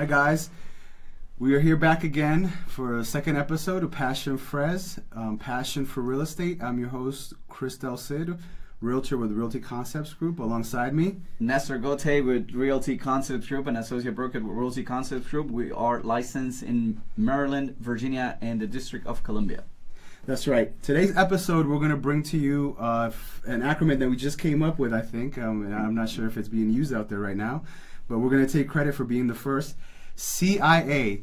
guys. We are here back again for a second episode of Passion Frez, Passion for Real Estate. I'm your host, Cris Del Cid, Realtor with Realty Concepts Group. Alongside me, Nestor Gote with Realty Concepts Group and Associate Broker with Realty Concepts Group. We are licensed in Maryland, Virginia, and the District of Columbia. That's right. Today's episode, we're going to bring to you an acronym that we just came up with, I think. And I'm not sure if it's being used out there right now, but we're going to take credit for being the first. CIA.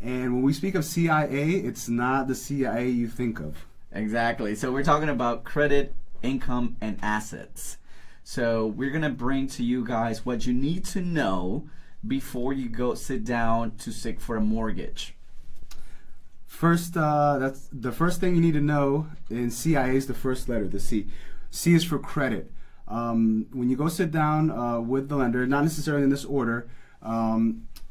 And when we speak of CIA, it's not the CIA you think of. Exactly. So we're talking about credit, income, and assets. So we're going to bring to you guys what you need to know before you go sit down to seek for a mortgage. First, that's the first thing you need to know in CIA is the first letter, the C. C is for credit. When you go sit down with the lender, not necessarily in this order,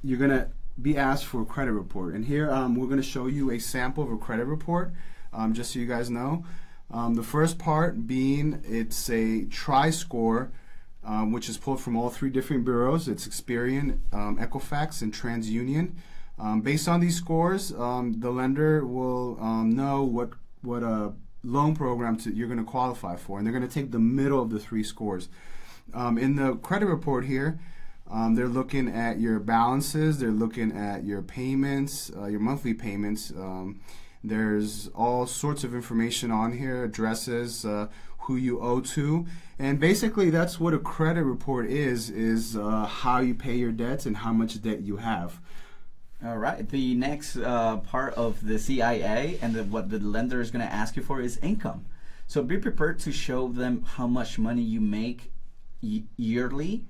you're going to be asked for a credit report. And here we're going to show you a sample of a credit report, just so you guys know. The first part being it's a tri-score, which is pulled from all three different bureaus. It's Experian, Equifax, and TransUnion. Based on these scores, the lender will know what loan program you're going to qualify for. And they're going to take the middle of the three scores. In the credit report here, they're looking at your balances, they're looking at your payments, your monthly payments. There's all sorts of information on here, addresses, who you owe to. And basically that's what a credit report is how you pay your debts and how much debt you have. All right. The next part of the CIA and what the lender is going to ask you for is income. So be prepared to show them how much money you make yearly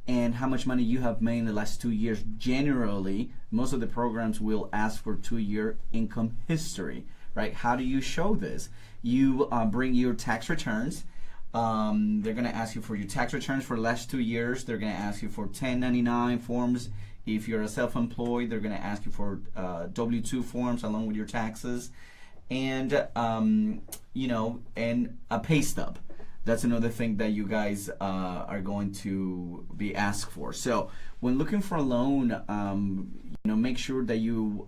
and how much money you have made in the last 2 years. Generally, most of the programs will ask for 2-year income history, right? How do you show this? You bring your tax returns. They're going to ask you for your tax returns for the last 2 years. They're going to ask you for 1099 forms. If you're a self-employed, they're going to ask you for W-2 forms along with your taxes, and and a pay stub. That's another thing that you guys are going to be asked for. So when looking for a loan, make sure that you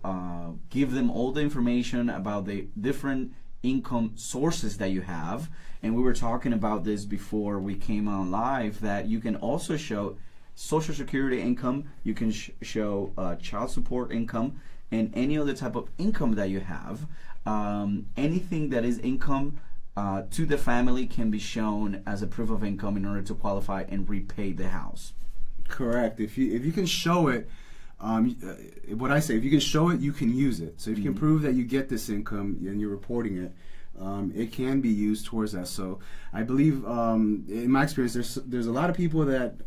give them all the information about the different income sources that you have. And we were talking about this before we came on live, that you can also show Social Security income, you can show child support income, and any other type of income that you have. Anything that is income to the family can be shown as a proof of income in order to qualify and repay the house. Correct. If you can show it, what I say, if you can show it, you can use it. So if you can prove that you get this income and you're reporting it, it can be used towards that. So I believe, in my experience, there's a lot of people that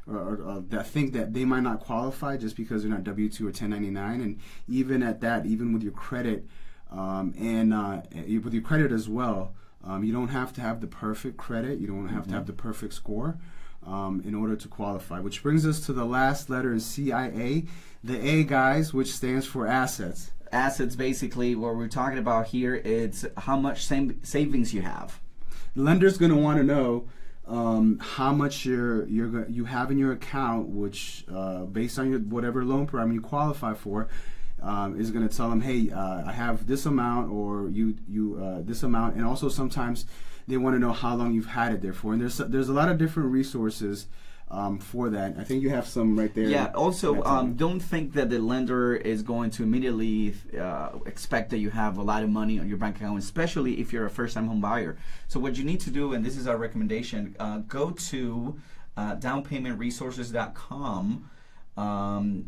that think that they might not qualify just because they're not W-2 or 1099, and even at that, even with your credit with your credit as well, you don't have to have the perfect credit. You don't have to have the perfect score in order to qualify. Which brings us to the last letter in CIA, the A, guys, which stands for assets. Assets, basically, what we're talking about here, it's how much savings you have. The lender's going to want to know how much you have in your account, which based on your whatever loan program you qualify for, is going to tell them, hey, I have this amount, or you this amount, and also sometimes they want to know how long you've had it there for. And there's a lot of different resources for that. I think you have some right there. Yeah, also don't think that the lender is going to immediately expect that you have a lot of money on your bank account, especially if you're a first-time home buyer. So what you need to do, and this is our recommendation, go to downpaymentresources.com.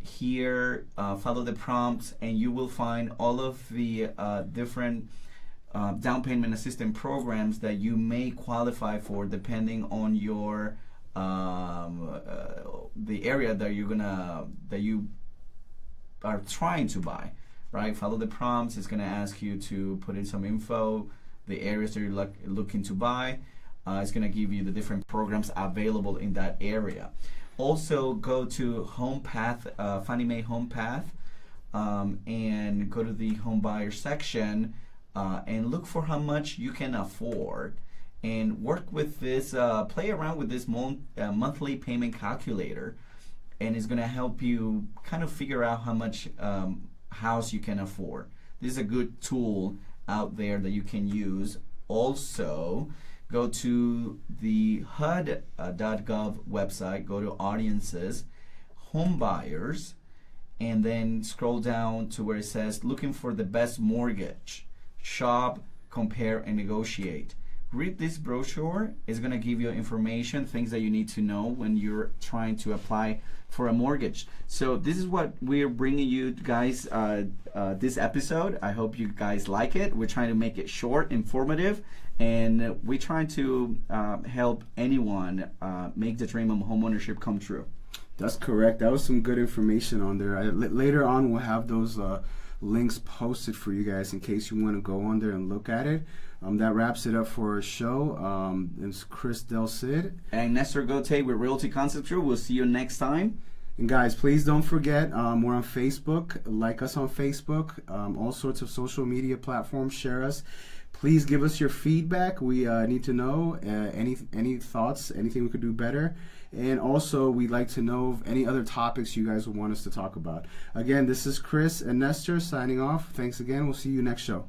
Here, follow the prompts, and you will find all of the different down payment assistance programs that you may qualify for depending on your the area that you are trying to buy, right? Follow the prompts. It's going to ask you to put in some info, the areas that you're looking to buy. It's going to give you the different programs available in that area. Also, go to HomePath, Fannie Mae HomePath, and go to the home buyer section and look for how much you can afford, and work with this, play around with this monthly payment calculator, and it's going to help you kind of figure out how much house you can afford. This is a good tool out there that you can use. Also, go to the HUD.gov website, go to audiences, home buyers, and then scroll down to where it says looking for the best mortgage. Shop, compare, and negotiate. Read this brochure. It's going to give you information, things that you need to know when you're trying to apply for a mortgage. So this is what we're bringing you guys this episode. I hope you guys like it. We're trying to make it short, informative, and we're trying to help anyone make the dream of homeownership come true. That's correct. That was some good information on there. Later on, we'll have those links posted for you guys in case you want to go on there and look at it. That wraps it up for our show. It's Cris Del Cid. And Nestor Gote with Realty Concept Crew. We'll see you next time. And guys, please don't forget, we're on Facebook. Like us on Facebook. All sorts of social media platforms. Share us. Please give us your feedback. We need to know any thoughts, anything we could do better. And also, we'd like to know of any other topics you guys would want us to talk about. Again, this is Chris and Nestor signing off. Thanks again. We'll see you next show.